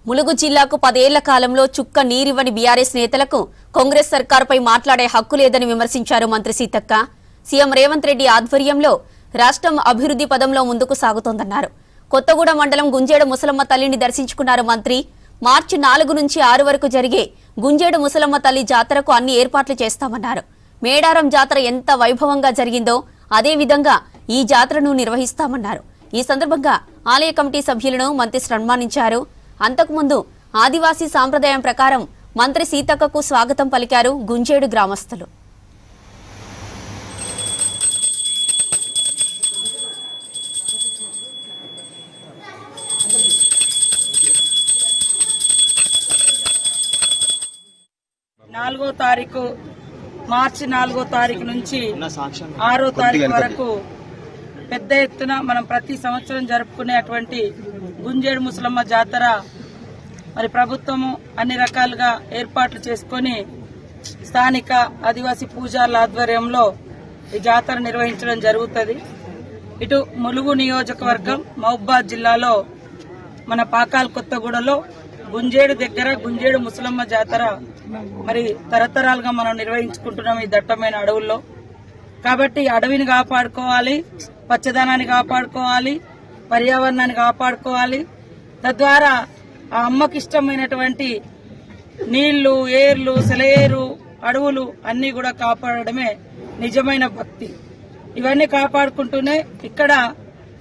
ములుగు జిల్లాకు 10 ఏళ్ల కాలంలో చుక్క నీరివ్వని బీఆర్ఎస్ నేతలకు కాంగ్రెస్ సర్కారుపై మాట్లాడే హక్కు లేదని విమర్శించారు మంత్రి సీతక్క. సీఎం రేవంత్ రెడ్డి ఆధ్వర్యంలో రాష్ట్రం అభివృద్ధి పదంలో ముందుకు సాగుతోందన్నారు. కొత్తగూడ మండలం గుంజేడు ముసలమ్మ తల్లిని దర్శించుకున్నారు మంత్రి. మార్చి 4 నుంచి 6 వరకు జరిగే గుంజేడు ముసలమ్మ తల్లి జాతరకు అన్ని ఏర్పాట్లు చేస్తామన్నారు. మేడారం జాతర ఎంత వైభవంగా జరిగిందో అదే విధంగా ఈ జాతరను నిర్వహిస్తామన్నారు. ఈ సందర్భంగా ఆలయ కమిటీ సభ్యులను మంత్రి సన్మానించారు. అంతకుముందు ఆదివాసీ సాంప్రదాయం ప్రకారం మంత్రి సీతక్కకు స్వాగతం పలికారు గుంజేడు గ్రామస్తులు. మార్చి 4వ తారీఖు నుంచి 6వ తారీఖు వరకు పెద్ద ఎత్తున మనం ప్రతి సంవత్సరం జరుపుకునేటువంటి గుంజేడు ముసలమ్మ జాతర మరి ప్రభుత్వము అన్ని రకాలుగా ఏర్పాట్లు చేసుకుని స్థానిక ఆదివాసీ పూజారుల ఆధ్వర్యంలో ఈ జాతర నిర్వహించడం జరుగుతుంది. ఇటు ములుగు నియోజకవర్గం మహబూబాద్ జిల్లాలో మన పాకాల్ కొత్తగూడలో గుంజేడు దగ్గర గుంజేడు ముసలమ్మ జాతర మరి తరతరాలుగా మనం నిర్వహించుకుంటున్నాం ఈ దట్టమైన అడవుల్లో. కాబట్టి అడవిని కాపాడుకోవాలి, పచ్చదనాన్ని కాపాడుకోవాలి, పర్యావరణాన్ని కాపాడుకోవాలి. తద్వారా ఆ అమ్మకి ఇష్టమైనటువంటి నీళ్లు, ఏర్లు, సెలయేరు, అడవులు అన్ని కూడా కాపాడడమే నిజమైన భక్తి. ఇవన్నీ కాపాడుకుంటూనే ఇక్కడ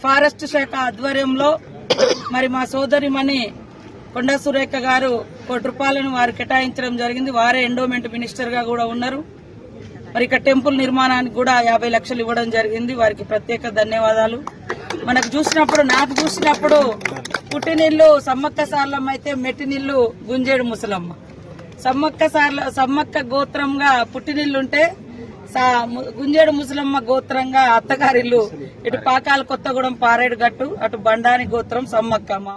ఫారెస్ట్ శాఖ ఆధ్వర్యంలో మరి మా సోదరిమణి కొండా సురేఖ గారు ₹1 వారు కేటాయించడం జరిగింది. వారే ఎండోమెంట్ మినిస్టర్ గా కూడా ఉన్నారు. మరి ఇక్కడ టెంపుల్ నిర్మాణానికి కూడా 50 లక్షలు ఇవ్వడం జరిగింది. వారికి ప్రత్యేక ధన్యవాదాలు. నాకు చూసినప్పుడు పుట్టినిల్లు సమ్మక్క సార్లమ్మ అయితే మెట్టినిల్లు గుంజేడు ముసలమ్మ. సమ్మక్క గోత్రంగా పుట్టినిల్లుంటే గుంజేడు ముసలమ్మ గోత్రంగా అత్తగారిల్లు. ఇటు పాకాల కొత్తగూడెం పారేడు గట్టు, అటు బండాని గోత్రం సమ్మక్క. మా